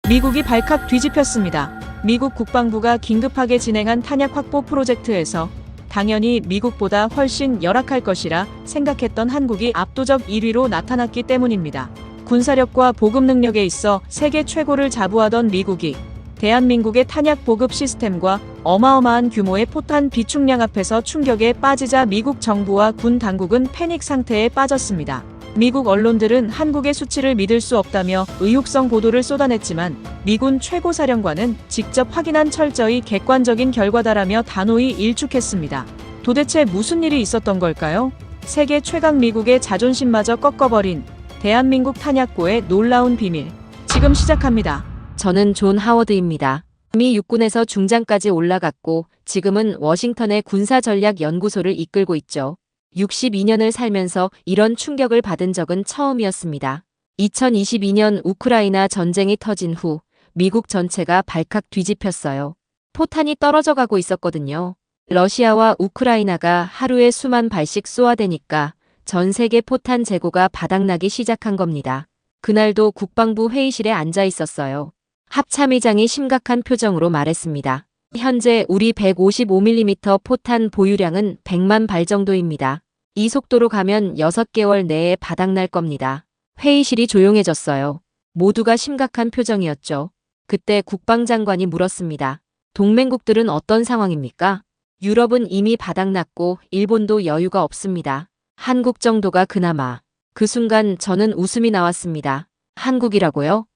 미국이 발칵 뒤집혔습니다. 미국 국방부가 긴급하게 진행한 탄약 확보 프로젝트에서 당연히 미국보다 훨씬 열악할 것이라 생각했던 한국이 압도적 1위로 나타났기 때문입니다. 군사력과 보급 능력에 있어 세계 최고를 자부하던 미국이 대한민국의 탄약 보급 시스템과 어마어마한 규모의 포탄 비축량 앞에서 충격에 빠지자 미국 정부와 군 당국은 패닉 상태에 빠졌습니다. 미국 언론들은 한국의 수치를 믿을 수 없다며 의혹성 보도를 쏟아냈지만 미군 최고사령관은 직접 확인한 철저히 객관적인 결과다라며 단호히 일축했습니다. 도대체 무슨 일이 있었던 걸까요? 세계 최강 미국의 자존심마저 꺾어버린 대한민국 탄약고의 놀라운 비밀. 지금 시작합니다. 저는 존 하워드입니다. 미 육군에서 중장까지 올라갔고 지금은 워싱턴의 군사전략연구소를 이끌고 있죠. 62년을 살면서 이런 충격을 받은 적은 처음이었습니다. 2022년 우크라이나 전쟁이 터진 후 미국 전체가 발칵 뒤집혔어요. 포탄이 떨어져 가고 있었거든요. 러시아와 우크라이나가 하루에 수만 발씩 쏘아대니까 전 세계 포탄 재고가 바닥나기 시작한 겁니다. 그날도 국방부 회의실에 앉아 있었어요. 합참의장이 심각한 표정으로 말했습니다. 현재 우리 155mm 포탄 보유량은 100만 발 정도입니다. 이 속도로 가면 6개월 내에 바닥날 겁니다. 회의실이 조용해졌어요. 모두가 심각한 표정이었죠. 그때 국방장관이 물었습니다. 동맹국들은 어떤 상황입니까? 유럽은 이미 바닥났고 일본도 여유가 없습니다. 한국 정도가 그나마. 그 순간 저는 웃음이 나왔습니다. 한국이라고요?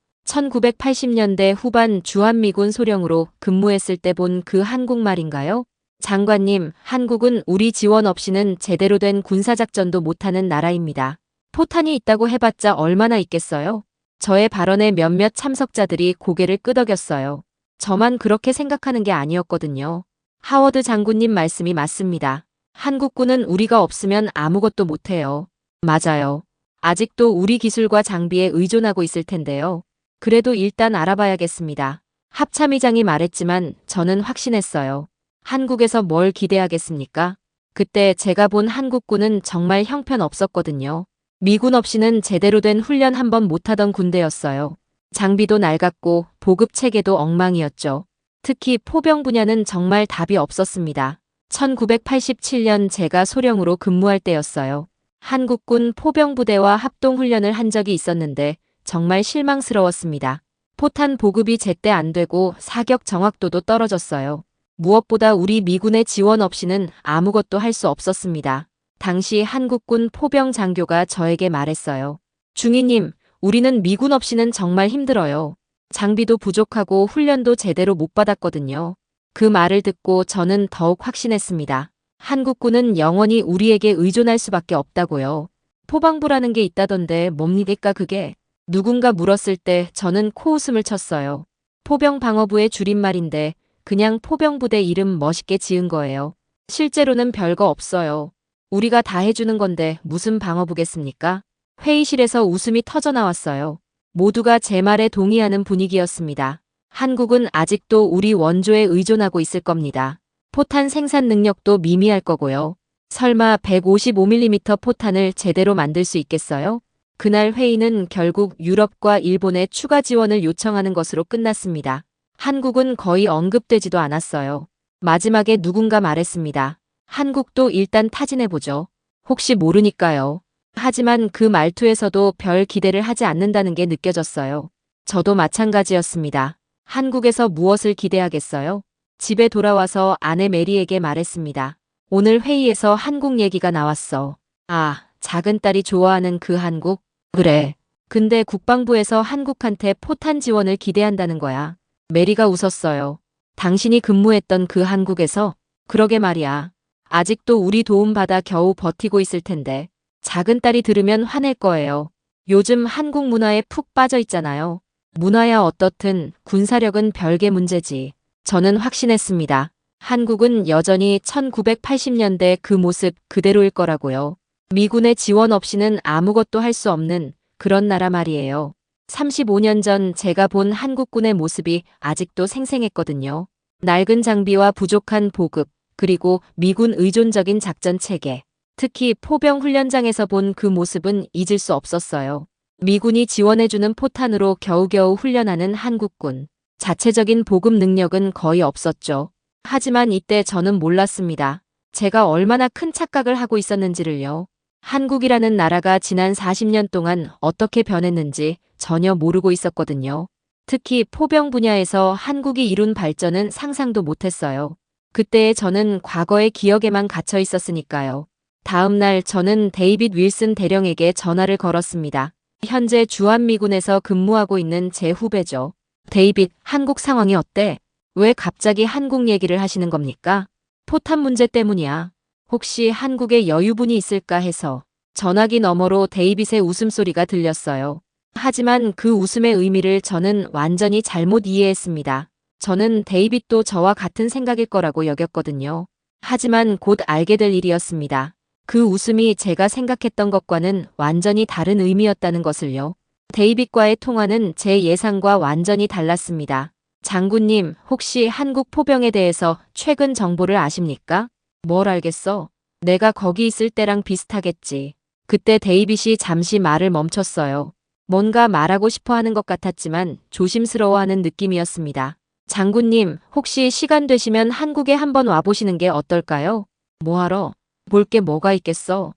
1980년대 후반 주한미군 소령으로 근무했을 때 본 그 한국말인가요? 장관님, 한국은 우리 지원 없이는 제대로 된 군사작전도 못하는 나라입니다. 포탄이 있다고 해봤자 얼마나 있겠어요? 저의 발언에 몇몇 참석자들이 고개를 끄덕였어요. 저만 그렇게 생각하는 게 아니었거든요. 하워드 장군님 말씀이 맞습니다. 한국군은 우리가 없으면 아무것도 못해요. 맞아요. 아직도 우리 기술과 장비에 의존하고 있을 텐데요. 그래도 일단 알아봐야겠습니다. 합참의장이 말했지만 저는 확신했어요. 한국에서 뭘 기대하겠습니까? 그때 제가 본 한국군은 정말 형편없었거든요. 미군 없이는 제대로 된 훈련 한번 못하던 군대였어요. 장비도 낡았고 보급 체계도 엉망이었죠. 특히 포병 분야는 정말 답이 없었습니다. 1987년 제가 소령으로 근무할 때였어요. 한국군 포병부대와 합동훈련을 한 적이 있었는데 정말 실망스러웠습니다. 포탄 보급이 제때 안 되고 사격 정확도도 떨어졌어요. 무엇보다 우리 미군의 지원 없이는 아무것도 할 수 없었습니다. 당시 한국군 포병 장교가 저에게 말했어요. 중위님, 우리는 미군 없이는 정말 힘들어요. 장비도 부족하고 훈련도 제대로 못 받았거든요. 그 말을 듣고 저는 더욱 확신했습니다. 한국군은 영원히 우리에게 의존할 수밖에 없다고요. 포방부라는 게 있다던데 뭡니까 그게? 누군가 물었을 때 저는 코웃음을 쳤어요. 포병방어부의 줄임말인데 그냥 포병부대 이름 멋있게 지은 거예요. 실제로는 별거 없어요. 우리가 다 해주는 건데 무슨 방어부겠습니까? 회의실에서 웃음이 터져나왔어요. 모두가 제 말에 동의하는 분위기였습니다. 한국은 아직도 우리 원조에 의존하고 있을 겁니다. 포탄 생산 능력도 미미할 거고요. 설마 155mm 포탄을 제대로 만들 수 있겠어요? 그날 회의는 결국 유럽과 일본의 추가 지원을 요청하는 것으로 끝났습니다. 한국은 거의 언급되지도 않았어요. 마지막에 누군가 말했습니다. 한국도 일단 타진해보죠. 혹시 모르니까요. 하지만 그 말투에서도 별 기대를 하지 않는다는 게 느껴졌어요. 저도 마찬가지였습니다. 한국에서 무엇을 기대하겠어요? 집에 돌아와서 아내 메리에게 말했습니다. 오늘 회의에서 한국 얘기가 나왔어. 아, 작은 딸이 좋아하는 그 한국? 그래. 근데 국방부에서 한국한테 포탄 지원을 기대한다는 거야. 메리가 웃었어요. 당신이 근무했던 그 한국에서? 그러게 말이야. 아직도 우리 도움받아 겨우 버티고 있을 텐데. 작은 딸이 들으면 화낼 거예요. 요즘 한국 문화에 푹 빠져 있잖아요. 문화야 어떻든 군사력은 별개 문제지. 저는 확신했습니다. 한국은 여전히 1980년대 그 모습 그대로일 거라고요. 미군의 지원 없이는 아무것도 할 수 없는 그런 나라 말이에요. 35년 전 제가 본 한국군의 모습이 아직도 생생했거든요. 낡은 장비와 부족한 보급, 그리고 미군 의존적인 작전 체계. 특히 포병 훈련장에서 본 그 모습은 잊을 수 없었어요. 미군이 지원해주는 포탄으로 겨우겨우 훈련하는 한국군. 자체적인 보급 능력은 거의 없었죠. 하지만 이때 저는 몰랐습니다. 제가 얼마나 큰 착각을 하고 있었는지를요. 한국이라는 나라가 지난 40년 동안 어떻게 변했는지 전혀 모르고 있었거든요. 특히 포병 분야에서 한국이 이룬 발전은 상상도 못했어요. 그때의 저는 과거의 기억에만 갇혀 있었으니까요. 다음 날 저는 데이빗 윌슨 대령에게 전화를 걸었습니다. 현재 주한미군에서 근무하고 있는 제 후배죠. 데이빗, 한국 상황이 어때? 왜 갑자기 한국 얘기를 하시는 겁니까? 포탄 문제 때문이야. 혹시 한국에 여유분이 있을까 해서. 전화기 너머로 데이빗의 웃음소리가 들렸어요. 하지만 그 웃음의 의미를 저는 완전히 잘못 이해했습니다. 저는 데이빗도 저와 같은 생각일 거라고 여겼거든요. 하지만 곧 알게 될 일이었습니다. 그 웃음이 제가 생각했던 것과는 완전히 다른 의미였다는 것을요. 데이빗과의 통화는 제 예상과 완전히 달랐습니다. 장군님, 혹시 한국 포병에 대해서 최근 정보를 아십니까? 뭘 알겠어? 내가 거기 있을 때랑 비슷하겠지. 그때 데이빗이 잠시 말을 멈췄어요. 뭔가 말하고 싶어 하는 것 같았지만 조심스러워하는 느낌이었습니다. 장군님, 혹시 시간 되시면 한국에 한번 와보시는 게 어떨까요? 뭐하러? 볼 게 뭐가 있겠어?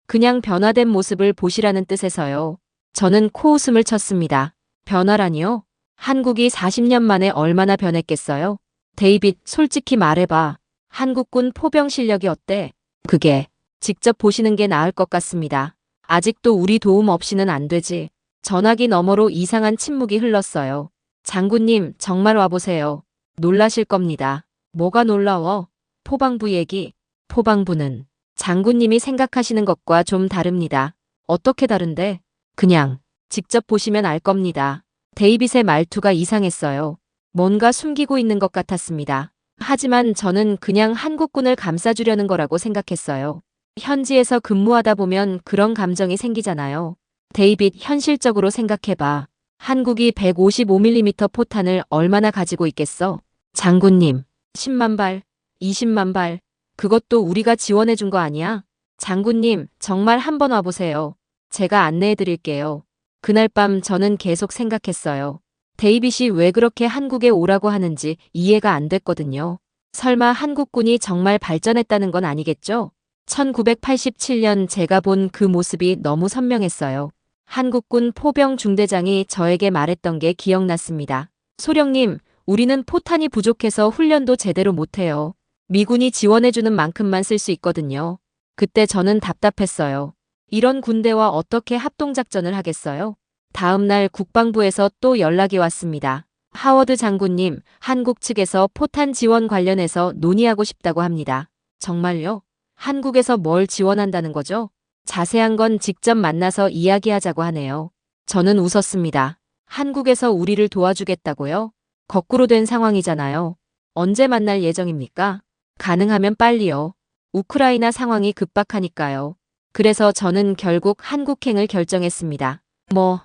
그냥 변화된 모습을 보시라는 뜻에서요. 저는 코웃음을 쳤습니다. 변화라니요? 한국이 40년 만에 얼마나 변했겠어요? 데이빗, 솔직히 말해봐. 한국군 포병 실력이 어때? 그게 직접 보시는 게 나을 것 같습니다. 아직도 우리 도움 없이는 안 되지. 전화기 너머로 이상한 침묵이 흘렀어요. 장군님, 정말 와보세요. 놀라실 겁니다. 뭐가 놀라워? 포방부 얘기. 포방부는 장군님이 생각하시는 것과 좀 다릅니다. 어떻게 다른데? 그냥 직접 보시면 알 겁니다. 데이빗의 말투가 이상했어요. 뭔가 숨기고 있는 것 같았습니다. 하지만 저는 그냥 한국군을 감싸주려는 거라고 생각했어요. 현지에서 근무하다 보면 그런 감정이 생기잖아요. 데이빗, 현실적으로 생각해봐. 한국이 155mm 포탄을 얼마나 가지고 있겠어? 장군님, 10만 발, 20만 발. 그것도 우리가 지원해준 거 아니야? 장군님, 정말 한번 와보세요. 제가 안내해드릴게요. 그날 밤 저는 계속 생각했어요. 데이빗이 왜 그렇게 한국에 오라고 하는지 이해가 안 됐거든요. 설마 한국군이 정말 발전했다는 건 아니겠죠? 1987년 제가 본 그 모습이 너무 선명했어요. 한국군 포병 중대장이 저에게 말했던 게 기억났습니다. 소령님, 우리는 포탄이 부족해서 훈련도 제대로 못해요. 미군이 지원해주는 만큼만 쓸 수 있거든요. 그때 저는 답답했어요. 이런 군대와 어떻게 합동작전을 하겠어요? 다음 날 국방부에서 또 연락이 왔습니다. 하워드 장군님, 한국 측에서 포탄 지원 관련해서 논의하고 싶다고 합니다. 정말요? 한국에서 뭘 지원한다는 거죠? 자세한 건 직접 만나서 이야기하자고 하네요. 저는 웃었습니다. 한국에서 우리를 도와주겠다고요? 거꾸로 된 상황이잖아요. 언제 만날 예정입니까? 가능하면 빨리요. 우크라이나 상황이 급박하니까요. 그래서 저는 결국 한국행을 결정했습니다.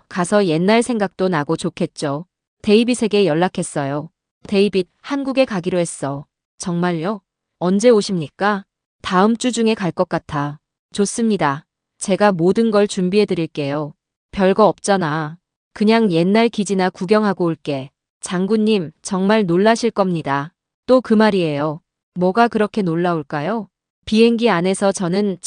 가서 옛날 생각도 나고 좋겠죠. 데이빗에게 연락했어요. 데이빗, 한국에 가기로 했어. 정말요? 언제 오십니까? 다음 주 중에 갈 것 같아. 좋습니다. 제가 모든 걸 준비해 드릴게요. 별거 없잖아. 그냥 옛날 기지나 구경하고 올게. 장군님, 정말 놀라실 겁니다. 또 그 말이에요. 뭐가 그렇게 놀라울까요? 비행기 안에서 저는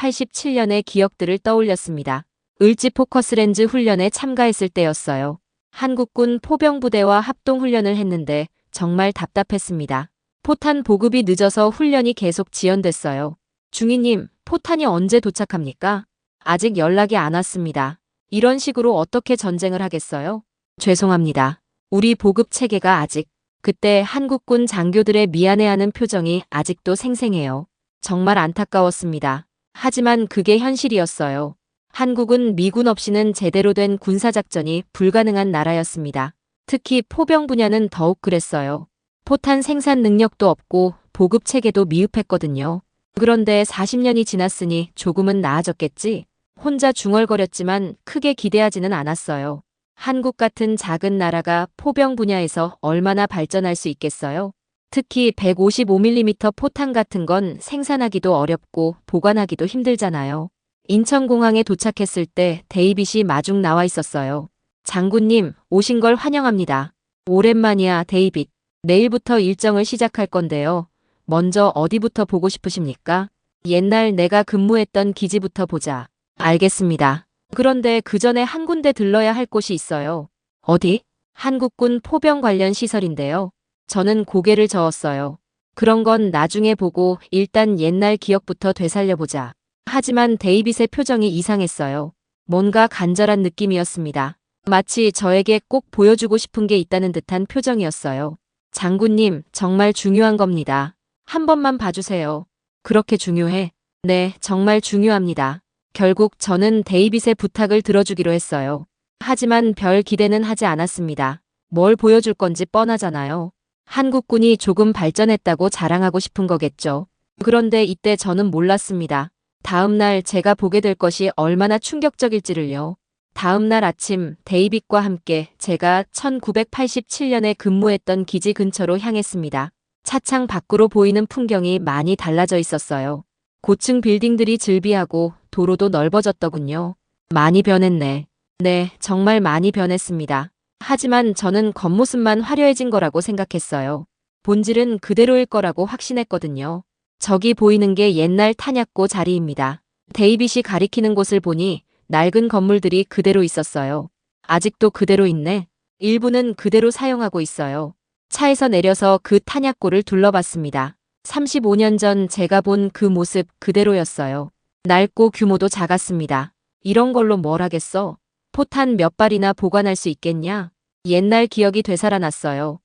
1987년의 기억들을 떠올렸습니다. 을지 포커스렌즈 훈련에 참가했을 때였어요. 한국군 포병부대와 합동훈련을 했는데 정말 답답했습니다. 포탄 보급이 늦어서 훈련이 계속 지연됐어요. 중위님, 포탄이 언제 도착합니까? 아직 연락이 안 왔습니다. 이런 식으로 어떻게 전쟁을 하겠어요? 죄송합니다. 우리 보급 체계가 아직. 그때 한국군 장교들의 미안해하는 표정이 아직도 생생해요. 정말 안타까웠습니다. 하지만 그게 현실이었어요. 한국은 미군 없이는 제대로 된 군사작전이 불가능한 나라였습니다. 특히 포병 분야는 더욱 그랬어요. 포탄 생산 능력도 없고 보급 체계도 미흡했거든요. 그런데 40년이 지났으니 조금은 나아졌겠지? 혼자 중얼거렸지만 크게 기대하지는 않았어요. 한국 같은 작은 나라가 포병 분야에서 얼마나 발전할 수 있겠어요? 특히 155mm 포탄 같은 건 생산하기도 어렵고 보관하기도 힘들잖아요. 인천공항에 도착했을 때 데이빗이 마중 나와 있었어요. 장군님, 오신 걸 환영합니다. 오랜만이야, 데이빗. 내일부터 일정을 시작할 건데요. 먼저 어디부터 보고 싶으십니까? 옛날 내가 근무했던 기지부터 보자. 알겠습니다. 그런데 그 전에 한 군데 들러야 할 곳이 있어요. 어디? 한국군 포병 관련 시설인데요. 저는 고개를 저었어요. 그런 건 나중에 보고 일단 옛날 기억부터 되살려보자. 하지만 데이빗의 표정이 이상했어요. 뭔가 간절한 느낌이었습니다. 마치 저에게 꼭 보여주고 싶은 게 있다는 듯한 표정이었어요. 장군님, 정말 중요한 겁니다. 한 번만 봐주세요. 그렇게 중요해? 네, 정말 중요합니다. 결국 저는 데이빗의 부탁을 들어주기로 했어요. 하지만 별 기대는 하지 않았습니다. 뭘 보여줄 건지 뻔하잖아요. 한국군이 조금 발전했다고 자랑하고 싶은 거겠죠. 그런데 이때 저는 몰랐습니다. 다음 날 제가 보게 될 것이 얼마나 충격적일지를요. 다음 날 아침 데이빗과 함께 제가 1987년에 근무했던 기지 근처로 향했습니다. 차창 밖으로 보이는 풍경이 많이 달라져 있었어요. 고층 빌딩들이 즐비하고 도로도 넓어졌더군요. 많이 변했네. 네, 정말 많이 변했습니다. 하지만 저는 겉모습만 화려해진 거라고 생각했어요. 본질은 그대로일 거라고 확신했거든요. 저기 보이는 게 옛날 탄약고 자리입니다. 데이빗이 가리키는 곳을 보니 낡은 건물들이 그대로 있었어요. 아직도 그대로 있네. 일부는 그대로 사용하고 있어요. 차에서 내려서 그 탄약고를 둘러봤습니다. 35년 전 제가 본 그 모습 그대로였어요. 낡고 규모도 작았습니다. 이런 걸로 뭘 하겠어? 포탄 몇 발이나 보관할 수 있겠냐? 옛날 기억이 되살아났어요.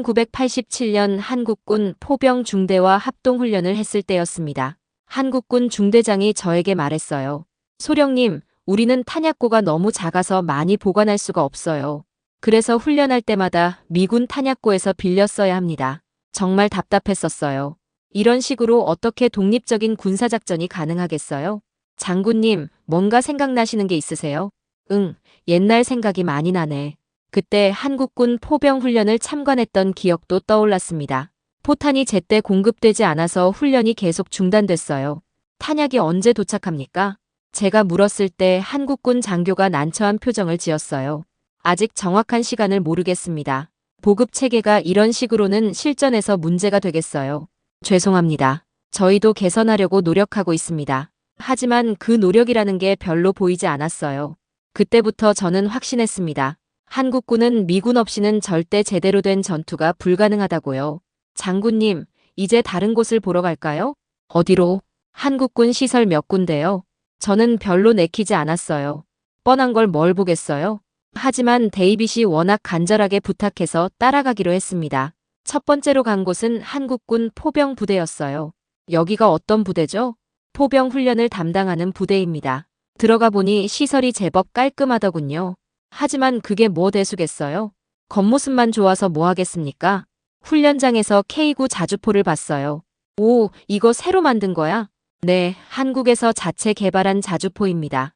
1987년 한국군 포병 중대와 합동훈련을 했을 때였습니다. 한국군 중대장이 저에게 말했어요. 소령님, 우리는 탄약고가 너무 작아서 많이 보관할 수가 없어요. 그래서 훈련할 때마다 미군 탄약고에서 빌려 써야 합니다. 정말 답답했었어요. 이런 식으로 어떻게 독립적인 군사작전이 가능하겠어요? 장군님, 뭔가 생각나시는 게 있으세요? 응, 옛날 생각이 많이 나네. 그때 한국군 포병 훈련을 참관했던 기억도 떠올랐습니다. 포탄이 제때 공급되지 않아서 훈련이 계속 중단됐어요. 탄약이 언제 도착합니까? 제가 물었을 때 한국군 장교가 난처한 표정을 지었어요. 아직 정확한 시간을 모르겠습니다. 보급 체계가 이런 식으로는 실전에서 문제가 되겠어요. 죄송합니다. 저희도 개선하려고 노력하고 있습니다. 하지만 그 노력이라는 게 별로 보이지 않았어요. 그때부터 저는 확신했습니다. 한국군은 미군 없이는 절대 제대로 된 전투가 불가능하다고요. 장군님, 이제 다른 곳을 보러 갈까요? 어디로? 한국군 시설 몇 군데요? 저는 별로 내키지 않았어요. 뻔한 걸 뭘 보겠어요? 하지만 데이빗이 워낙 간절하게 부탁해서 따라가기로 했습니다. 첫 번째로 간 곳은 한국군 포병 부대였어요. 여기가 어떤 부대죠? 포병 훈련을 담당하는 부대입니다. 들어가 보니 시설이 제법 깔끔하더군요. 하지만 그게 뭐 대수겠어요? 겉모습만 좋아서 뭐 하겠습니까? 훈련장에서 K9 자주포를 봤어요. 오, 이거 새로 만든 거야? 네, 한국에서 자체 개발한 자주포입니다.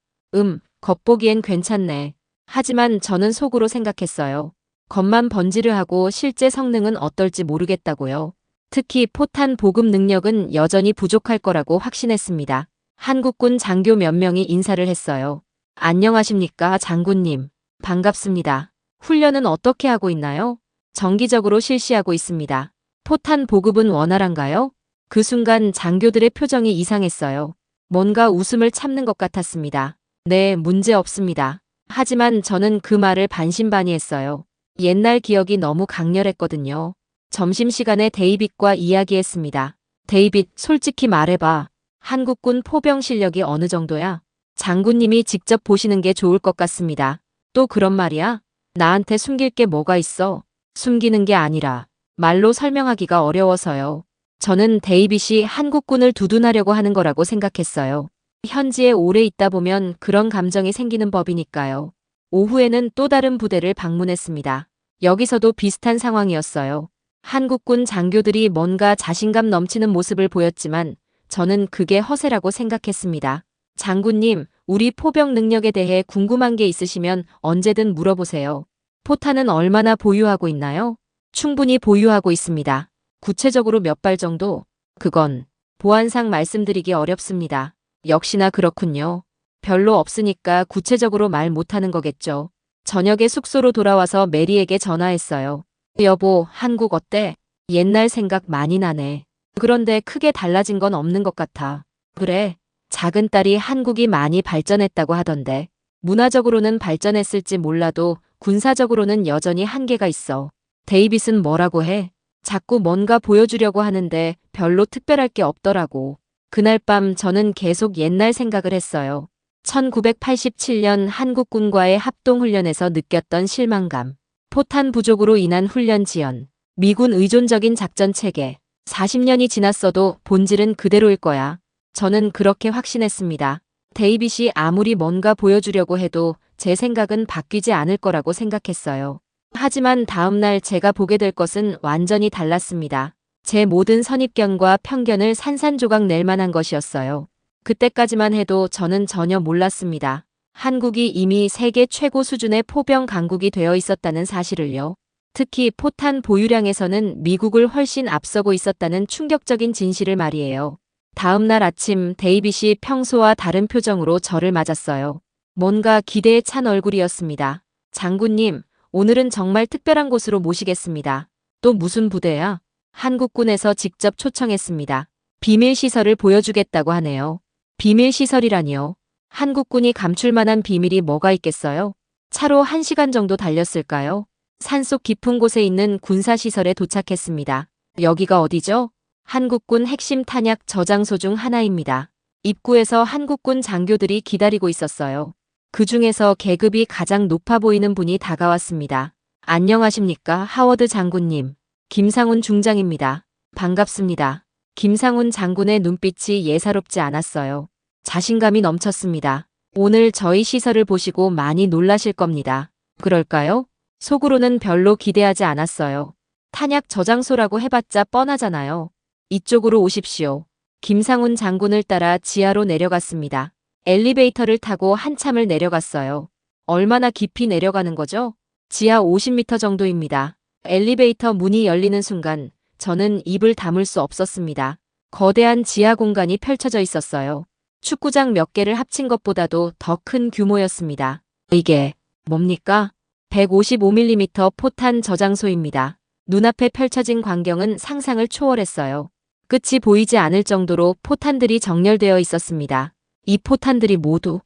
겉보기엔 괜찮네. 하지만 저는 속으로 생각했어요. 겉만 번지르하고 실제 성능은 어떨지 모르겠다고요. 특히 포탄 보급 능력은 여전히 부족할 거라고 확신했습니다. 한국군 장교 몇 명이 인사를 했어요. 안녕하십니까, 장군님. 반갑습니다. 훈련은 어떻게 하고 있나요? 정기적으로 실시하고 있습니다. 포탄 보급은 원활한가요? 그 순간 장교들의 표정이 이상했어요. 뭔가 웃음을 참는 것 같았습니다. 네, 문제 없습니다. 하지만 저는 그 말을 반신반의했어요. 옛날 기억이 너무 강렬했거든요. 점심시간에 데이빗과 이야기했습니다. 데이빗, 솔직히 말해봐. 한국군 포병 실력이 어느 정도야? 장군님이 직접 보시는 게 좋을 것 같습니다. 또 그런 말이야? 나한테 숨길 게 뭐가 있어? 숨기는 게 아니라 말로 설명하기가 어려워서요. 저는 데이빗이 한국군을 두둔하려고 하는 거라고 생각했어요. 현지에 오래 있다 보면 그런 감정이 생기는 법이니까요. 오후에는 또 다른 부대를 방문했습니다. 여기서도 비슷한 상황이었어요. 한국군 장교들이 뭔가 자신감 넘치는 모습을 보였지만 저는 그게 허세라고 생각했습니다. 장군님, 우리 포병 능력에 대해 궁금한 게 있으시면 언제든 물어보세요. 포탄은 얼마나 보유하고 있나요? 충분히 보유하고 있습니다. 구체적으로 몇 발 정도? 그건 보안상 말씀드리기 어렵습니다. 역시나 그렇군요. 별로 없으니까 구체적으로 말 못하는 거겠죠. 저녁에 숙소로 돌아와서 메리에게 전화했어요. 여보, 한국 어때? 옛날 생각 많이 나네. 그런데 크게 달라진 건 없는 것 같아. 그래. 작은 딸이 한국이 많이 발전했다고 하던데. 문화적으로는 발전했을지 몰라도 군사적으로는 여전히 한계가 있어. 데이빗은 뭐라고 해? 자꾸 뭔가 보여주려고 하는데 별로 특별할 게 없더라고. 그날 밤 저는 계속 옛날 생각을 했어요. 1987년 한국군과의 합동훈련에서 느꼈던 실망감. 포탄 부족으로 인한 훈련 지연. 미군 의존적인 작전 체계. 40년이 지났어도 본질은 그대로일 거야. 저는 그렇게 확신했습니다. 데이빗이 아무리 뭔가 보여주려고 해도 제 생각은 바뀌지 않을 거라고 생각했어요. 하지만 다음날 제가 보게 될 것은 완전히 달랐습니다. 제 모든 선입견과 편견을 산산조각 낼 만한 것이었어요. 그때까지만 해도 저는 전혀 몰랐습니다. 한국이 이미 세계 최고 수준의 포병 강국이 되어 있었다는 사실을요. 특히 포탄 보유량에서는 미국을 훨씬 앞서고 있었다는 충격적인 진실을 말이에요. 다음 날 아침 데이빗이 평소와 다른 표정으로 저를 맞았어요. 뭔가 기대에 찬 얼굴이었습니다. 장군님, 오늘은 정말 특별한 곳으로 모시겠습니다. 또 무슨 부대야? 한국군에서 직접 초청했습니다. 비밀 시설을 보여주겠다고 하네요. 비밀 시설이라니요. 한국군이 감출 만한 비밀이 뭐가 있겠어요? 차로 1시간 정도 달렸을까요? 산속 깊은 곳에 있는 군사시설에 도착했습니다. 여기가 어디죠? 한국군 핵심 탄약 저장소 중 하나입니다. 입구에서 한국군 장교들이 기다리고 있었어요. 그 중에서 계급이 가장 높아 보이는 분이 다가왔습니다. 안녕하십니까, 하워드 장군님. 김상훈 중장입니다. 반갑습니다. 김상훈 장군의 눈빛이 예사롭지 않았어요. 자신감이 넘쳤습니다. 오늘 저희 시설을 보시고 많이 놀라실 겁니다. 그럴까요? 속으로는 별로 기대하지 않았어요. 탄약 저장소라고 해봤자 뻔하잖아요. 이쪽으로 오십시오. 김상훈 장군을 따라 지하로 내려갔습니다. 엘리베이터를 타고 한참을 내려갔어요. 얼마나 깊이 내려가는 거죠? 지하 50m 정도입니다. 엘리베이터 문이 열리는 순간 저는 입을 다물 수 없었습니다. 거대한 지하 공간이 펼쳐져 있었어요. 축구장 몇 개를 합친 것보다도 더 큰 규모였습니다. 이게 뭡니까? 155mm 포탄 저장소입니다. 눈앞에 펼쳐진 광경은 상상을 초월했어요. 끝이 보이지 않을 정도로 포탄들이 정렬되어 있었습니다. 이 포탄들이 모두,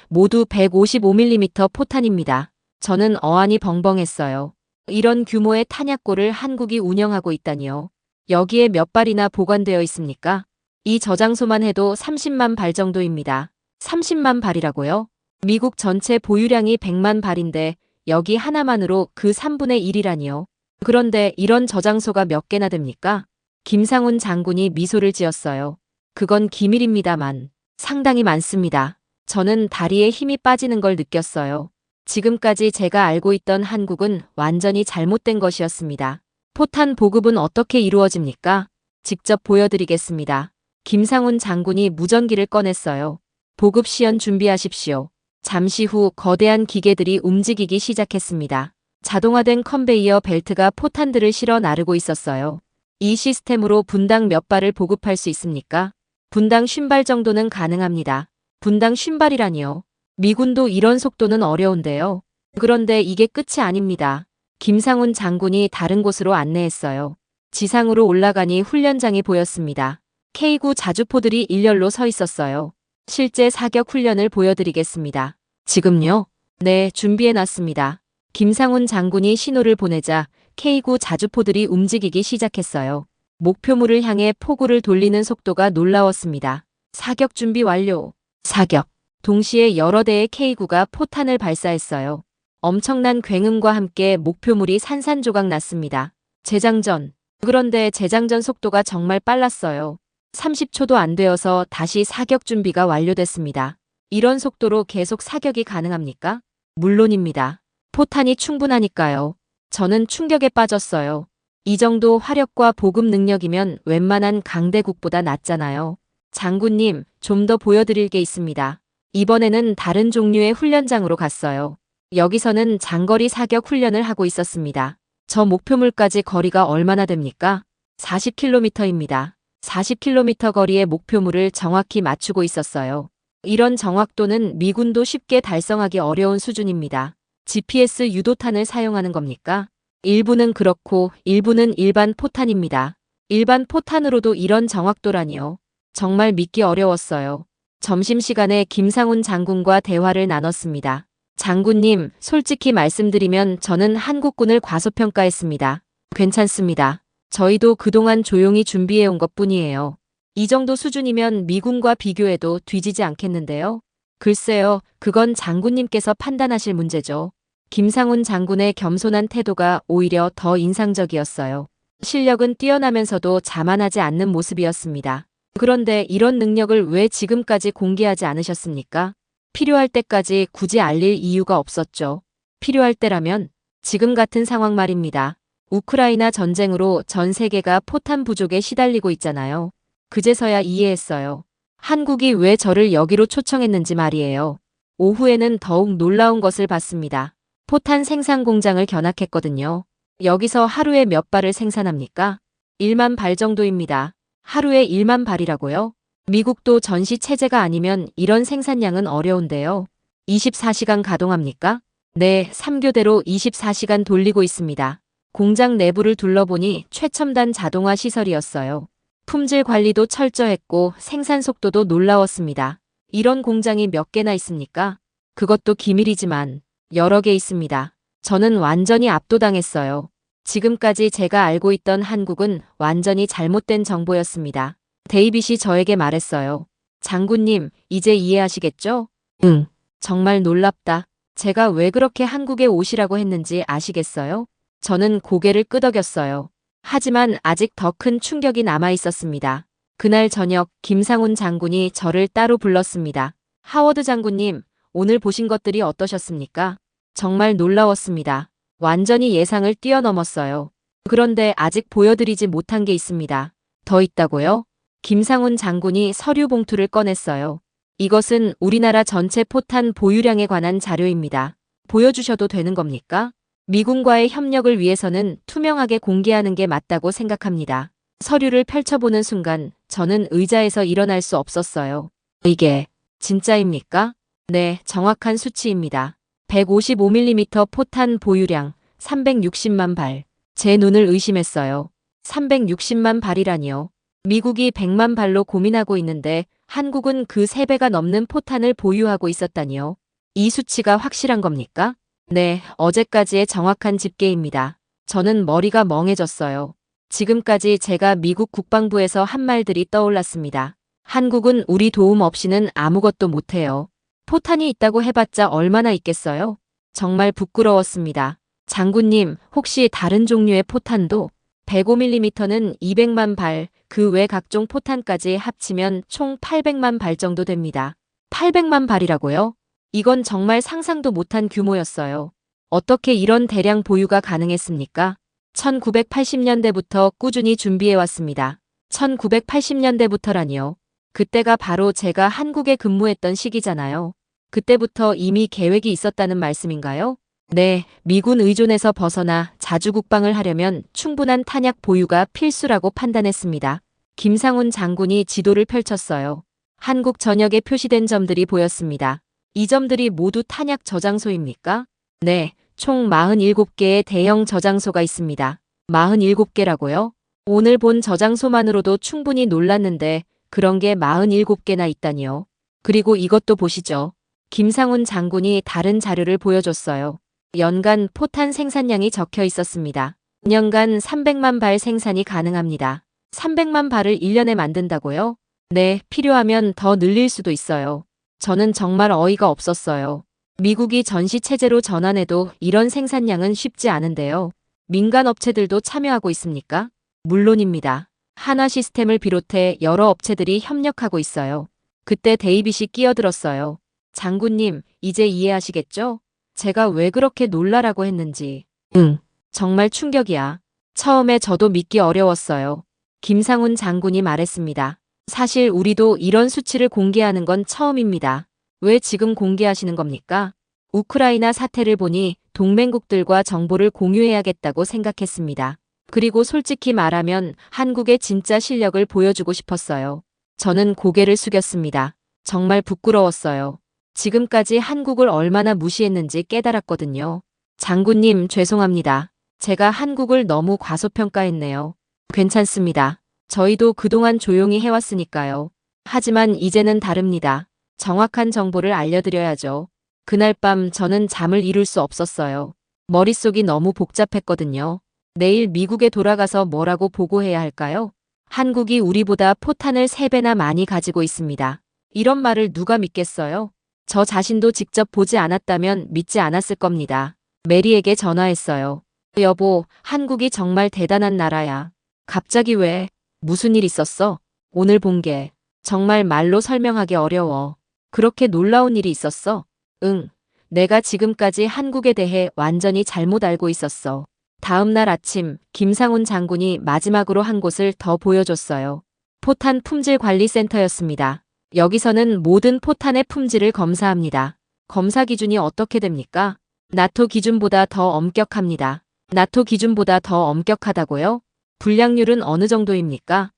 모두 155mm 포탄입니다. 저는 어안이 벙벙했어요. 이런 규모의 탄약고를 한국이 운영하고 있다니요. 여기에 몇 발이나 보관되어 있습니까? 이 저장소만 해도 30만 발 정도입니다. 30만 발이라고요? 미국 전체 보유량이 100만 발인데 여기 하나만으로 그 3분의 1이라니요. 그런데 이런 저장소가 몇 개나 됩니까? 김상훈 장군이 미소를 지었어요. 그건 기밀입니다만 상당히 많습니다. 저는 다리에 힘이 빠지는 걸 느꼈어요. 지금까지 제가 알고 있던 한국은 완전히 잘못된 것이었습니다. 포탄 보급은 어떻게 이루어집니까? 직접 보여드리겠습니다. 김상훈 장군이 무전기를 꺼냈어요. 보급 시연 준비하십시오. 잠시 후 거대한 기계들이 움직이기 시작했습니다. 자동화된 컨베이어 벨트가 포탄들을 실어 나르고 있었어요. 이 시스템으로 분당 몇 발을 보급할 수 있습니까? 분당 50발 정도는 가능합니다. 분당 50발이라니요. 미군도 이런 속도는 어려운데요. 그런데 이게 끝이 아닙니다. 김상훈 장군이 다른 곳으로 안내했어요. 지상으로 올라가니 훈련장이 보였습니다. K9 자주포들이 일렬로 서 있었어요. 실제 사격 훈련을 보여드리겠습니다. 지금요? 네, 준비해놨습니다. 김상훈 장군이 신호를 보내자 K9 자주포들이 움직이기 시작했어요. 목표물을 향해 포구를 돌리는 속도가 놀라웠습니다. 사격 준비 완료. 사격. 동시에 여러 대의 K9가 포탄을 발사했어요. 엄청난 굉음과 함께 목표물이 산산조각 났습니다. 재장전. 그런데 재장전 속도가 정말 빨랐어요. 30초도 안 되어서 다시 사격 준비가 완료됐습니다. 이런 속도로 계속 사격이 가능합니까? 물론입니다. 포탄이 충분하니까요. 저는 충격에 빠졌어요. 이 정도 화력과 보급 능력이면 웬만한 강대국보다 낫잖아요. 장군님, 좀 더 보여드릴 게 있습니다. 이번에는 다른 종류의 훈련장으로 갔어요. 여기서는 장거리 사격 훈련을 하고 있었습니다. 저 목표물까지 거리가 얼마나 됩니까? 40km입니다. 40km 거리의 목표물을 정확히 맞추고 있었어요. 이런 정확도는 미군도 쉽게 달성하기 어려운 수준입니다. GPS 유도탄을 사용하는 겁니까? 일부는 그렇고 일부는 일반 포탄입니다. 일반 포탄으로도 이런 정확도라니요. 정말 믿기 어려웠어요. 점심시간에 김상훈 장군과 대화를 나눴습니다. 장군님, 솔직히 말씀드리면 저는 한국군을 과소평가했습니다. 괜찮습니다. 저희도 그동안 조용히 준비해온 것뿐이에요. 이 정도 수준이면 미군과 비교해도 뒤지지 않겠는데요. 글쎄요, 그건 장군님께서 판단하실 문제죠. 김상훈 장군의 겸손한 태도가 오히려 더 인상적이었어요. 실력은 뛰어나면서도 자만하지 않는 모습이었습니다. 그런데 이런 능력을 왜 지금까지 공개하지 않으셨습니까? 필요할 때까지 굳이 알릴 이유가 없었죠. 필요할 때라면 지금 같은 상황 말입니다. 우크라이나 전쟁으로 전 세계가 포탄 부족에 시달리고 있잖아요. 그제서야 이해했어요. 한국이 왜 저를 여기로 초청했는지 말이에요. 오후에는 더욱 놀라운 것을 봤습니다. 포탄 생산 공장을 견학했거든요. 여기서 하루에 몇 발을 생산합니까? 1만 발 정도입니다. 하루에 1만 발이라고요? 미국도 전시 체제가 아니면 이런 생산량은 어려운데요. 24시간 가동합니까? 네, 3교대로 24시간 돌리고 있습니다. 공장 내부를 둘러보니 최첨단 자동화 시설이었어요. 품질 관리도 철저했고 생산 속도도 놀라웠습니다. 이런 공장이 몇 개나 있습니까? 그것도 기밀이지만 여러 개 있습니다. 저는 완전히 압도당했어요. 지금까지 제가 알고 있던 한국은 완전히 잘못된 정보였습니다. 데이빗이 저에게 말했어요. 장군님, 이제 이해하시겠죠? 응. 정말 놀랍다. 제가 왜 그렇게 한국에 오시라고 했는지 아시겠어요? 저는 고개를 끄덕였어요. 하지만 아직 더 큰 충격이 남아 있었습니다. 그날 저녁 김상훈 장군이 저를 따로 불렀습니다. 하워드 장군님, 오늘 보신 것들이 어떠셨습니까? 정말 놀라웠습니다. 완전히 예상을 뛰어넘었어요. 그런데 아직 보여드리지 못한 게 있습니다. 더 있다고요? 김상훈 장군이 서류 봉투를 꺼냈어요. 이것은 우리나라 전체 포탄 보유량에 관한 자료입니다. 보여주셔도 되는 겁니까? 미군과의 협력을 위해서는 투명하게 공개하는 게 맞다고 생각합니다. 서류를 펼쳐보는 순간 저는 의자에서 일어날 수 없었어요. 이게 진짜입니까? 네, 정확한 수치입니다. 155mm 포탄 보유량 360만 발. 제 눈을 의심했어요. 360만 발이라니요. 미국이 100만 발로 고민하고 있는데 한국은 그 3배가 넘는 포탄을 보유하고 있었다니요. 이 수치가 확실한 겁니까? 네, 어제까지의 정확한 집계입니다. 저는 머리가 멍해졌어요. 지금까지 제가 미국 국방부에서 한 말들이 떠올랐습니다. 한국은 우리 도움 없이는 아무것도 못해요. 포탄이 있다고 해봤자 얼마나 있겠어요? 정말 부끄러웠습니다. 장군님, 혹시 다른 종류의 포탄도? 105mm는 200만 발, 그 외 각종 포탄까지 합치면 총 800만 발 정도 됩니다. 800만 발이라고요? 이건 정말 상상도 못한 규모였어요. 어떻게 이런 대량 보유가 가능했습니까? 1980년대부터 꾸준히 준비해왔습니다. 1980년대부터라니요. 그때가 바로 제가 한국에 근무했던 시기잖아요. 그때부터 이미 계획이 있었다는 말씀인가요? 네, 미군 의존에서 벗어나 자주 국방을 하려면 충분한 탄약 보유가 필수라고 판단했습니다. 김상훈 장군이 지도를 펼쳤어요. 한국 전역에 표시된 점들이 보였습니다. 이 점들이 모두 탄약 저장소입니까? 네, 총 47개의 대형 저장소가 있습니다. 47개라고요? 오늘 본 저장소만으로도 충분히 놀랐는데 그런 게 47개나 있다니요. 그리고 이것도 보시죠. 김상훈 장군이 다른 자료를 보여줬어요. 연간 포탄 생산량이 적혀 있었습니다. 년간 300만 발 생산이 가능합니다. 300만 발을 1년에 만든다고요? 네, 필요하면 더 늘릴 수도 있어요. 저는 정말 어이가 없었어요. 미국이 전시 체제로 전환해도 이런 생산량은 쉽지 않은데요. 민간 업체들도 참여하고 있습니까? 물론입니다. 한화 시스템을 비롯해 여러 업체들이 협력하고 있어요. 그때 데이빗이 끼어들었어요. 장군님, 이제 이해하시겠죠? 제가 왜 그렇게 놀라라고 했는지. 응, 정말 충격이야. 처음에 저도 믿기 어려웠어요. 김상훈 장군이 말했습니다. 사실 우리도 이런 수치를 공개하는 건 처음입니다. 왜 지금 공개하시는 겁니까? 우크라이나 사태를 보니 동맹국들과 정보를 공유해야겠다고 생각했습니다. 그리고 솔직히 말하면 한국의 진짜 실력을 보여주고 싶었어요. 저는 고개를 숙였습니다. 정말 부끄러웠어요. 지금까지 한국을 얼마나 무시했는지 깨달았거든요. 장군님, 죄송합니다. 제가 한국을 너무 과소평가했네요. 괜찮습니다. 저희도 그동안 조용히 해왔으니까요. 하지만 이제는 다릅니다. 정확한 정보를 알려드려야죠. 그날 밤 저는 잠을 이룰 수 없었어요. 머릿속이 너무 복잡했거든요. 내일 미국에 돌아가서 뭐라고 보고해야 할까요? 한국이 우리보다 포탄을 3배나 많이 가지고 있습니다. 이런 말을 누가 믿겠어요? 저 자신도 직접 보지 않았다면 믿지 않았을 겁니다. 메리에게 전화했어요. 여보, 한국이 정말 대단한 나라야. 갑자기 왜? 무슨 일 있었어? 오늘 본 게 정말 말로 설명하기 어려워. 그렇게 놀라운 일이 있었어? 응. 내가 지금까지 한국에 대해 완전히 잘못 알고 있었어. 다음 날 아침 김상훈 장군이 마지막으로 한 곳을 더 보여줬어요. 포탄 품질 관리 센터였습니다. 여기서는 모든 포탄의 품질을 검사합니다. 검사 기준이 어떻게 됩니까? 나토 기준보다 더 엄격합니다. 나토 기준보다 더 엄격하다고요? 불량률은 어느 정도입니까?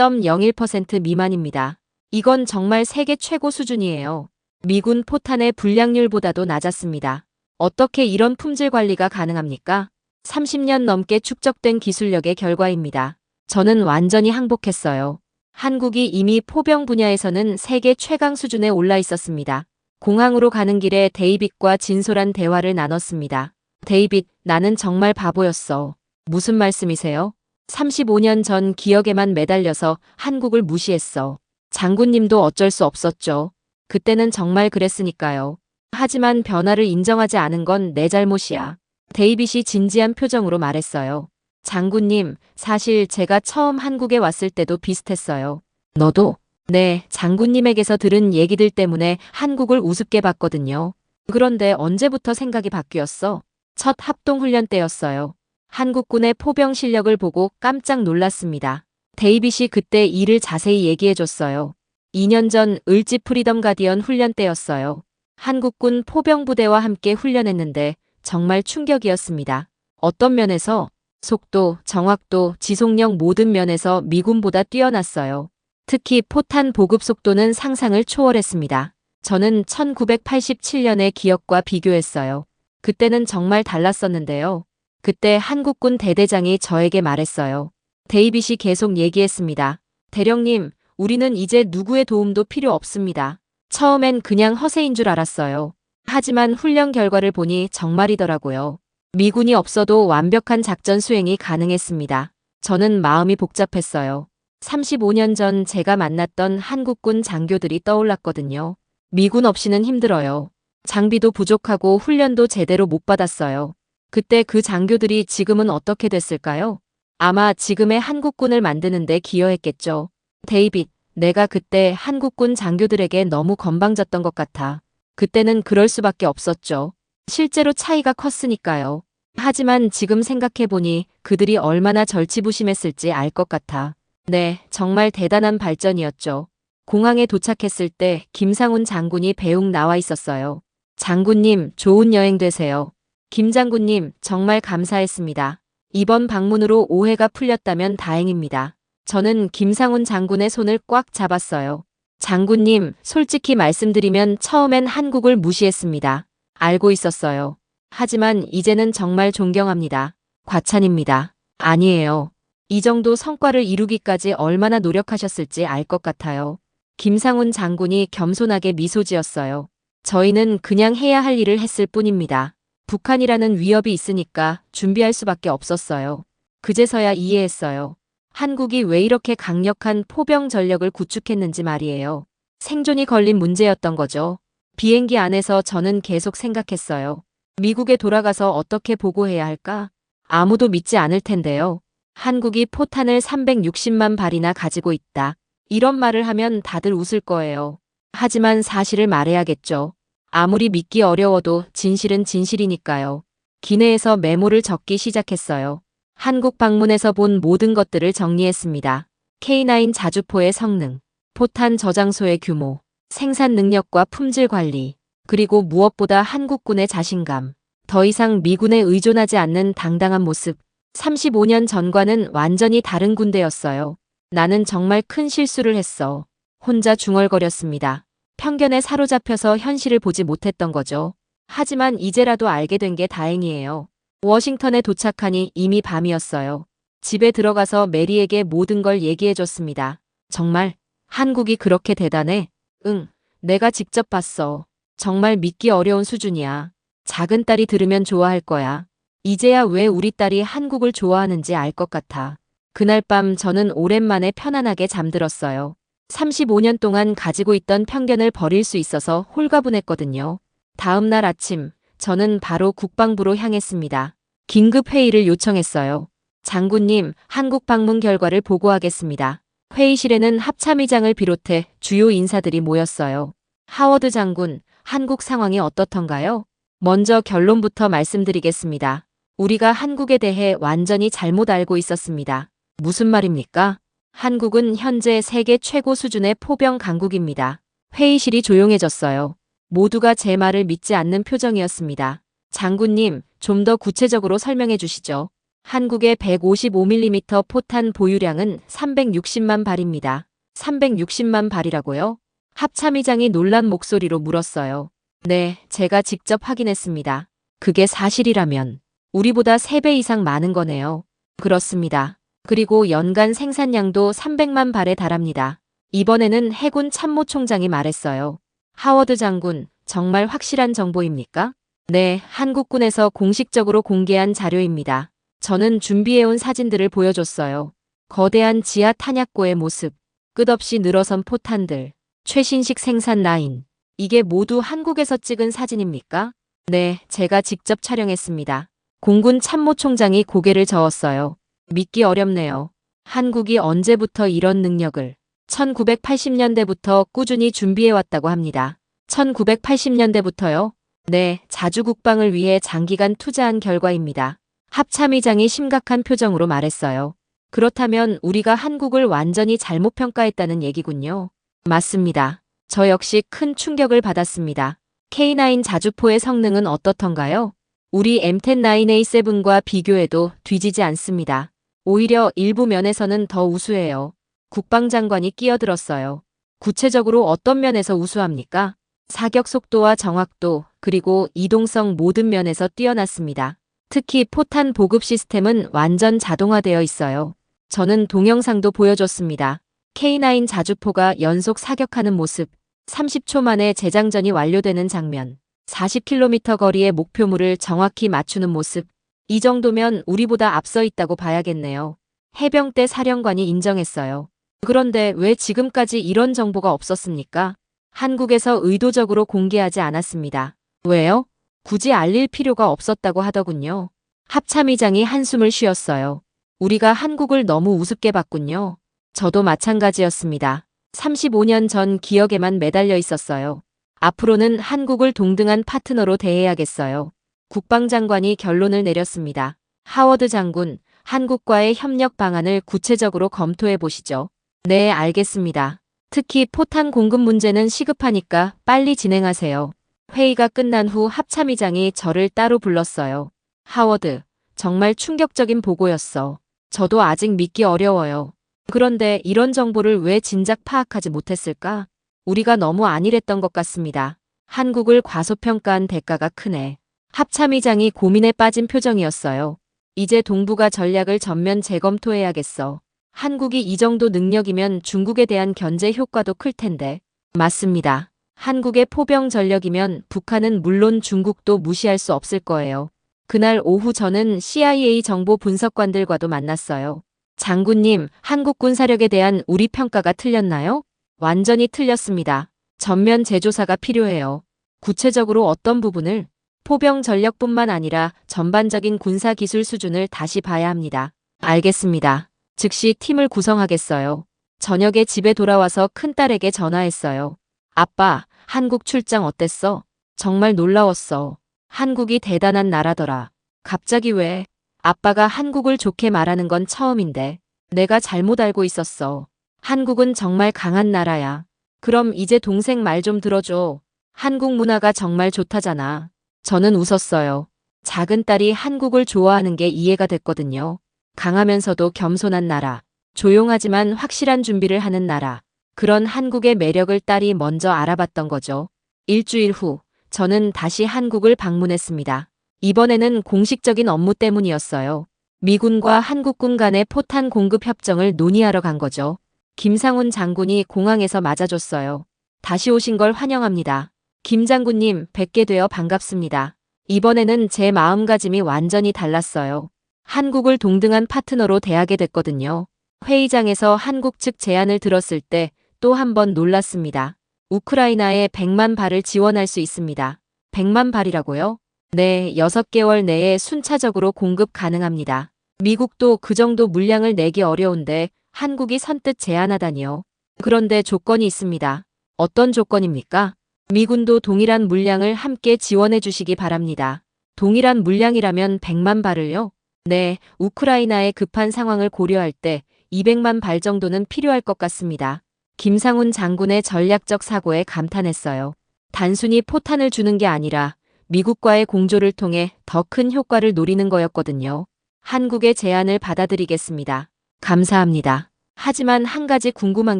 0.01% 미만입니다. 이건 정말 세계 최고 수준이에요. 미군 포탄의 불량률보다도 낮았습니다. 어떻게 이런 품질 관리가 가능합니까? 30년 넘게 축적된 기술력의 결과입니다. 저는 완전히 항복했어요. 한국이 이미 포병 분야에서는 세계 최강 수준에 올라 있었습니다. 공항으로 가는 길에 데이빗과 진솔한 대화를 나눴습니다. 데이빗, 나는 정말 바보였어. 무슨 말씀이세요? 35년 전 기억에만 매달려서 한국을 무시했어. 장군님도 어쩔 수 없었죠. 그때는 정말 그랬으니까요. 하지만 변화를 인정하지 않은 건 내 잘못이야. 데이빗이 진지한 표정으로 말했어요. 장군님, 사실 제가 처음 한국에 왔을 때도 비슷했어요. 너도? 네, 장군님에게서 들은 얘기들 때문에 한국을 우습게 봤거든요. 그런데 언제부터 생각이 바뀌었어? 첫 합동훈련 때였어요. 한국군의 포병 실력을 보고 깜짝 놀랐습니다. 데이빗이 그때 일을 자세히 얘기해줬어요. 2년 전 을지 프리덤 가디언 훈련 때였어요. 한국군 포병부대와 함께 훈련했는데 정말 충격이었습니다. 어떤 면에서? 속도, 정확도, 지속력 모든 면에서 미군보다 뛰어났어요. 특히 포탄 보급 속도는 상상을 초월했습니다. 저는 1987년의 기억과 비교했어요. 그때는 정말 달랐었는데요. 그때 한국군 대대장이 저에게 말했어요. 데이빗이 계속 얘기했습니다. 대령님, 우리는 이제 누구의 도움도 필요 없습니다. 처음엔 그냥 허세인 줄 알았어요. 하지만 훈련 결과를 보니 정말이더라고요. 미군이 없어도 완벽한 작전 수행이 가능했습니다. 저는 마음이 복잡했어요. 35년 전 제가 만났던 한국군 장교들이 떠올랐거든요. 미군 없이는 힘들어요. 장비도 부족하고 훈련도 제대로 못 받았어요. 그때 그 장교들이 지금은 어떻게 됐을까요? 아마 지금의 한국군을 만드는데 기여했겠죠. 데이빗, 내가 그때 한국군 장교들에게 너무 건방졌던 것 같아. 그때는 그럴 수밖에 없었죠. 실제로 차이가 컸으니까요. 하지만 지금 생각해보니 그들이 얼마나 절치부심했을지 알 것 같아. 네, 정말 대단한 발전이었죠. 공항에 도착했을 때 김상훈 장군이 배웅 나와 있었어요. 장군님, 좋은 여행 되세요. 김 장군님, 정말 감사했습니다. 이번 방문으로 오해가 풀렸다면 다행입니다. 저는 김상훈 장군의 손을 꽉 잡았어요. 장군님, 솔직히 말씀드리면 처음엔 한국을 무시했습니다. 알고 있었어요. 하지만 이제는 정말 존경합니다. 과찬입니다. 아니에요. 이 정도 성과를 이루기까지 얼마나 노력하셨을지 알 것 같아요. 김상훈 장군이 겸손하게 미소 지었어요. 저희는 그냥 해야 할 일을 했을 뿐입니다. 북한이라는 위협이 있으니까 준비할 수밖에 없었어요. 그제서야 이해했어요. 한국이 왜 이렇게 강력한 포병 전력을 구축했는지 말이에요. 생존이 걸린 문제였던 거죠. 비행기 안에서 저는 계속 생각했어요. 미국에 돌아가서 어떻게 보고해야 할까? 아무도 믿지 않을 텐데요. 한국이 포탄을 360만 발이나 가지고 있다. 이런 말을 하면 다들 웃을 거예요. 하지만 사실을 말해야겠죠. 아무리 믿기 어려워도 진실은 진실이니까요. 기내에서 메모를 적기 시작했어요. 한국 방문에서 본 모든 것들을 정리했습니다. K9 자주포의 성능, 포탄 저장소의 규모, 생산 능력과 품질 관리, 그리고 무엇보다 한국군의 자신감. 더 이상 미군에 의존하지 않는 당당한 모습. 35년 전과는 완전히 다른 군대였어요. 나는 정말 큰 실수를 했어. 혼자 중얼거렸습니다. 편견에 사로잡혀서 현실을 보지 못했던 거죠. 하지만 이제라도 알게 된 게 다행이에요. 워싱턴에 도착하니 이미 밤이었어요. 집에 들어가서 메리에게 모든 걸 얘기해줬습니다. 정말 한국이 그렇게 대단해? 응, 내가 직접 봤어. 정말 믿기 어려운 수준이야. 작은 딸이 들으면 좋아할 거야. 이제야 왜 우리 딸이 한국을 좋아하는지 알 것 같아. 그날 밤 저는 오랜만에 편안하게 잠들었어요. 35년 동안 가지고 있던 편견을 버릴 수 있어서 홀가분했거든요. 다음 날 아침, 저는 바로 국방부로 향했습니다. 긴급 회의를 요청했어요. 장군님, 한국 방문 결과를 보고하겠습니다. 회의실에는 합참의장을 비롯해 주요 인사들이 모였어요. 하워드 장군, 한국 상황이 어떻던가요? 먼저 결론부터 말씀드리겠습니다. 우리가 한국에 대해 완전히 잘못 알고 있었습니다. 무슨 말입니까? 한국은 현재 세계 최고 수준의 포병 강국입니다. 회의실이 조용해졌어요. 모두가 제 말을 믿지 않는 표정이었습니다. 장군님, 좀 더 구체적으로 설명해 주시죠. 한국의 155mm 포탄 보유량은 360만 발입니다. 360만 발이라고요? 합참의장이 놀란 목소리로 물었어요. 네, 제가 직접 확인했습니다. 그게 사실이라면 우리보다 3배 이상 많은 거네요. 그렇습니다. 그리고 연간 생산량도 300만 발에 달합니다. 이번에는 해군 참모총장이 말했어요. 하워드 장군, 정말 확실한 정보입니까? 네, 한국군에서 공식적으로 공개한 자료입니다. 저는 준비해온 사진들을 보여줬어요. 거대한 지하 탄약고의 모습, 끝없이 늘어선 포탄들, 최신식 생산 라인. 이게 모두 한국에서 찍은 사진입니까? 네, 제가 직접 촬영했습니다. 공군 참모총장이 고개를 저었어요. 믿기 어렵네요. 한국이 언제부터 이런 능력을 1980년대부터 꾸준히 준비해왔다고 합니다. 1980년대부터요? 네, 자주국방을 위해 장기간 투자한 결과입니다. 합참의장이 심각한 표정으로 말했어요. 그렇다면 우리가 한국을 완전히 잘못 평가했다는 얘기군요. 맞습니다. 저 역시 큰 충격을 받았습니다. K9 자주포의 성능은 어떻던가요? 우리 M10-9A7과 비교해도 뒤지지 않습니다. 오히려 일부 면에서는 더 우수해요. 국방장관이 끼어들었어요. 구체적으로 어떤 면에서 우수합니까? 사격 속도와 정확도, 그리고 이동성 모든 면에서 뛰어났습니다. 특히 포탄 보급 시스템은 완전 자동화되어 있어요. 저는 동영상도 보여줬습니다. K9 자주포가 연속 사격하는 모습, 30초 만에 재장전이 완료되는 장면, 40km 거리의 목표물을 정확히 맞추는 모습. 이 정도면 우리보다 앞서 있다고 봐야겠네요. 해병대 사령관이 인정했어요. 그런데 왜 지금까지 이런 정보가 없었습니까? 한국에서 의도적으로 공개하지 않았습니다. 왜요? 굳이 알릴 필요가 없었다고 하더군요. 합참의장이 한숨을 쉬었어요. 우리가 한국을 너무 우습게 봤군요. 저도 마찬가지였습니다. 35년 전 기억에만 매달려 있었어요. 앞으로는 한국을 동등한 파트너로 대해야겠어요. 국방장관이 결론을 내렸습니다. 하워드 장군, 한국과의 협력 방안을 구체적으로 검토해 보시죠. 네, 알겠습니다. 특히 포탄 공급 문제는 시급하니까 빨리 진행하세요. 회의가 끝난 후 합참의장이 저를 따로 불렀어요. 하워드, 정말 충격적인 보고였어. 저도 아직 믿기 어려워요. 그런데 이런 정보를 왜 진작 파악하지 못했을까? 우리가 너무 안일했던 것 같습니다. 한국을 과소평가한 대가가 크네. 합참의장이 고민에 빠진 표정이었어요. 이제 동북아 전략을 전면 재검토해야겠어. 한국이 이 정도 능력이면 중국에 대한 견제 효과도 클 텐데. 맞습니다. 한국의 포병 전력이면 북한은 물론 중국도 무시할 수 없을 거예요. 그날 오후 저는 CIA 정보 분석관들과도 만났어요. 장군님, 한국 군사력에 대한 우리 평가가 틀렸나요? 완전히 틀렸습니다. 전면 재조사가 필요해요. 구체적으로 어떤 부분을? 포병 전력뿐만 아니라 전반적인 군사 기술 수준을 다시 봐야 합니다. 알겠습니다. 즉시 팀을 구성하겠어요. 저녁에 집에 돌아와서 큰딸에게 전화했어요. 아빠, 한국 출장 어땠어? 정말 놀라웠어. 한국이 대단한 나라더라. 갑자기 왜? 아빠가 한국을 좋게 말하는 건 처음인데. 내가 잘못 알고 있었어. 한국은 정말 강한 나라야. 그럼 이제 동생 말 좀 들어줘. 한국 문화가 정말 좋다잖아. 저는 웃었어요. 작은 딸이 한국을 좋아하는 게 이해가 됐거든요. 강하면서도 겸손한 나라. 조용하지만 확실한 준비를 하는 나라. 그런 한국의 매력을 딸이 먼저 알아봤던 거죠. 일주일 후, 저는 다시 한국을 방문했습니다. 이번에는 공식적인 업무 때문이었어요. 미군과 한국군 간의 포탄 공급 협정을 논의하러 간 거죠. 김상훈 장군이 공항에서 맞아줬어요. 다시 오신 걸 환영합니다. 김 장군님, 뵙게 되어 반갑습니다. 이번에는 제 마음가짐이 완전히 달랐어요. 한국을 동등한 파트너로 대하게 됐거든요. 회의장에서 한국 측 제안을 들었을 때 또 한 번 놀랐습니다. 우크라이나에 100만 발을 지원할 수 있습니다. 100만 발이라고요? 네, 6개월 내에 순차적으로 공급 가능합니다. 미국도 그 정도 물량을 내기 어려운데 한국이 선뜻 제안하다니요. 그런데 조건이 있습니다. 어떤 조건입니까? 미군도 동일한 물량을 함께 지원해 주시기 바랍니다. 동일한 물량이라면 100만 발을요? 네, 우크라이나의 급한 상황을 고려할 때 200만 발 정도는 필요할 것 같습니다. 김상훈 장군의 전략적 사고에 감탄했어요. 단순히 포탄을 주는 게 아니라 미국과의 공조를 통해 더 큰 효과를 노리는 거였거든요. 한국의 제안을 받아들이겠습니다. 감사합니다. 하지만 한 가지 궁금한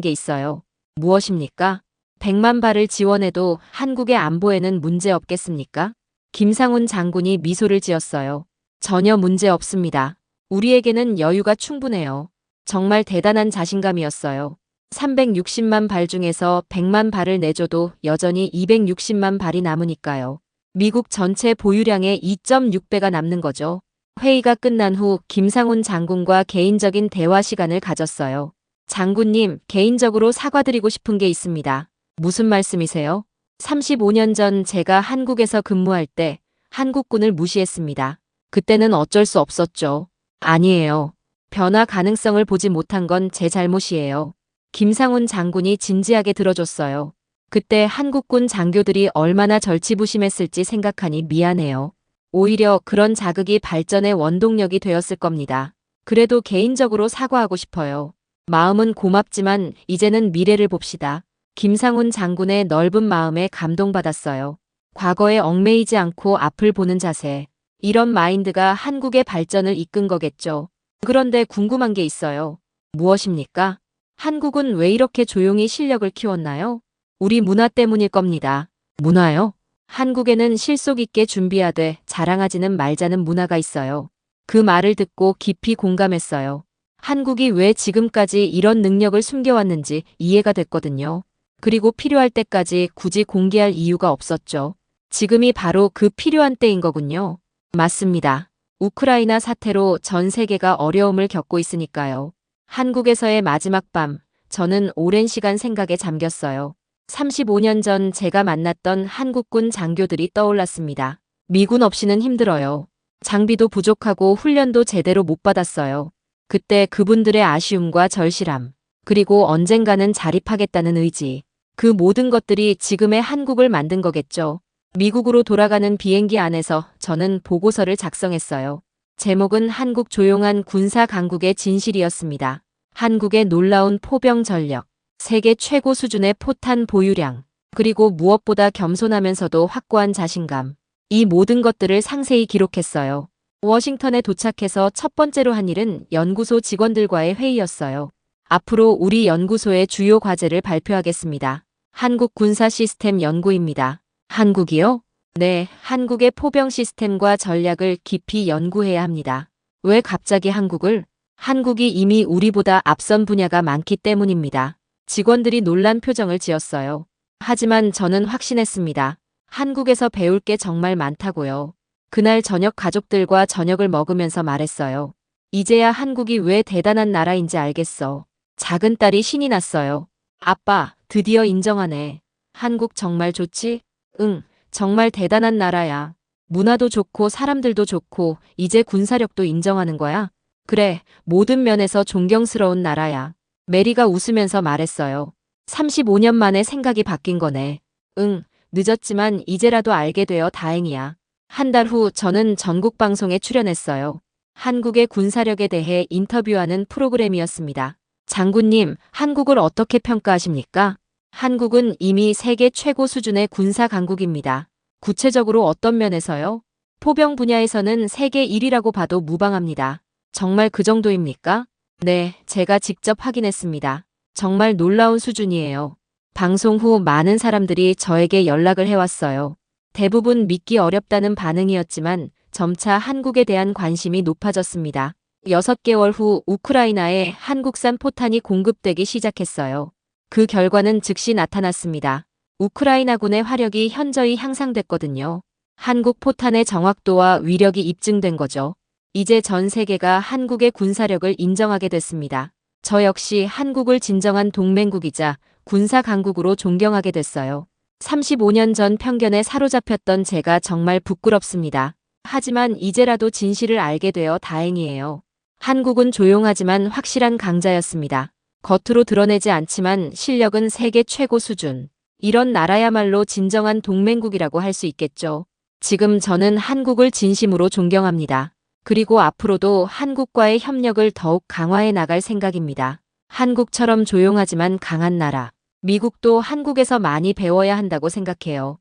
게 있어요. 무엇입니까? 100만 발을 지원해도 한국의 안보에는 문제 없겠습니까? 김상훈 장군이 미소를 지었어요. 전혀 문제 없습니다. 우리에게는 여유가 충분해요. 정말 대단한 자신감이었어요. 360만 발 중에서 100만 발을 내줘도 여전히 260만 발이 남으니까요. 미국 전체 보유량의 2.6배가 남는 거죠. 회의가 끝난 후 김상훈 장군과 개인적인 대화 시간을 가졌어요. 장군님, 개인적으로 사과드리고 싶은 게 있습니다. 무슨 말씀이세요? 35년 전 제가 한국에서 근무할 때 한국군을 무시했습니다. 그때는 어쩔 수 없었죠. 아니에요. 변화 가능성을 보지 못한 건 제 잘못이에요. 김상훈 장군이 진지하게 들어줬어요. 그때 한국군 장교들이 얼마나 절치부심했을지 생각하니 미안해요. 오히려 그런 자극이 발전의 원동력이 되었을 겁니다. 그래도 개인적으로 사과하고 싶어요. 마음은 고맙지만 이제는 미래를 봅시다. 김상훈 장군의 넓은 마음에 감동받았어요. 과거에 얽매이지 않고 앞을 보는 자세. 이런 마인드가 한국의 발전을 이끈 거겠죠. 그런데 궁금한 게 있어요. 무엇입니까? 한국은 왜 이렇게 조용히 실력을 키웠나요? 우리 문화 때문일 겁니다. 문화요? 한국에는 실속 있게 준비하되 자랑하지는 말자는 문화가 있어요. 그 말을 듣고 깊이 공감했어요. 한국이 왜 지금까지 이런 능력을 숨겨왔는지 이해가 됐거든요. 그리고 필요할 때까지 굳이 공개할 이유가 없었죠. 지금이 바로 그 필요한 때인 거군요. 맞습니다. 우크라이나 사태로 전 세계가 어려움을 겪고 있으니까요. 한국에서의 마지막 밤, 저는 오랜 시간 생각에 잠겼어요. 35년 전 제가 만났던 한국군 장교들이 떠올랐습니다. 미군 없이는 힘들어요. 장비도 부족하고 훈련도 제대로 못 받았어요. 그때 그분들의 아쉬움과 절실함, 그리고 언젠가는 자립하겠다는 의지, 그 모든 것들이 지금의 한국을 만든 거겠죠. 미국으로 돌아가는 비행기 안에서 저는 보고서를 작성했어요. 제목은 한국 조용한 군사 강국의 진실이었습니다. 한국의 놀라운 포병 전력, 세계 최고 수준의 포탄 보유량, 그리고 무엇보다 겸손하면서도 확고한 자신감. 이 모든 것들을 상세히 기록했어요. 워싱턴에 도착해서 첫 번째로 한 일은 연구소 직원들과의 회의였어요. 앞으로 우리 연구소의 주요 과제를 발표하겠습니다. 한국 군사 시스템 연구입니다. 한국이요? 네, 한국의 포병 시스템과 전략을 깊이 연구해야 합니다. 왜 갑자기 한국을? 한국이 이미 우리보다 앞선 분야가 많기 때문입니다. 직원들이 놀란 표정을 지었어요. 하지만 저는 확신했습니다. 한국에서 배울 게 정말 많다고요. 그날 저녁 가족들과 저녁을 먹으면서 말했어요. 이제야 한국이 왜 대단한 나라인지 알겠어. 작은 딸이 신이 났어요. 아빠, 드디어 인정하네. 한국 정말 좋지? 응, 정말 대단한 나라야. 문화도 좋고 사람들도 좋고 이제 군사력도 인정하는 거야? 그래, 모든 면에서 존경스러운 나라야. 메리가 웃으면서 말했어요. 35년 만에 생각이 바뀐 거네. 응, 늦었지만 이제라도 알게 되어 다행이야. 한 달 후 저는 전국 방송에 출연했어요. 한국의 군사력에 대해 인터뷰하는 프로그램이었습니다. 장군님, 한국을 어떻게 평가하십니까? 한국은 이미 세계 최고 수준의 군사 강국입니다. 구체적으로 어떤 면에서요? 포병 분야에서는 세계 1위라고 봐도 무방합니다. 정말 그 정도입니까? 네, 제가 직접 확인했습니다. 정말 놀라운 수준이에요. 방송 후 많은 사람들이 저에게 연락을 해왔어요. 대부분 믿기 어렵다는 반응이었지만 점차 한국에 대한 관심이 높아졌습니다. 6개월 후 우크라이나에 한국산 포탄이 공급되기 시작했어요. 그 결과는 즉시 나타났습니다. 우크라이나군의 화력이 현저히 향상됐거든요. 한국 포탄의 정확도와 위력이 입증된 거죠. 이제 전 세계가 한국의 군사력을 인정하게 됐습니다. 저 역시 한국을 진정한 동맹국이자 군사 강국으로 존경하게 됐어요. 35년 전 편견에 사로잡혔던 제가 정말 부끄럽습니다. 하지만 이제라도 진실을 알게 되어 다행이에요. 한국은 조용하지만 확실한 강자였습니다. 겉으로 드러내지 않지만 실력은 세계 최고 수준. 이런 나라야말로 진정한 동맹국이라고 할 수 있겠죠. 지금 저는 한국을 진심으로 존경합니다. 그리고 앞으로도 한국과의 협력을 더욱 강화해 나갈 생각입니다. 한국처럼 조용하지만 강한 나라. 미국도 한국에서 많이 배워야 한다고 생각해요.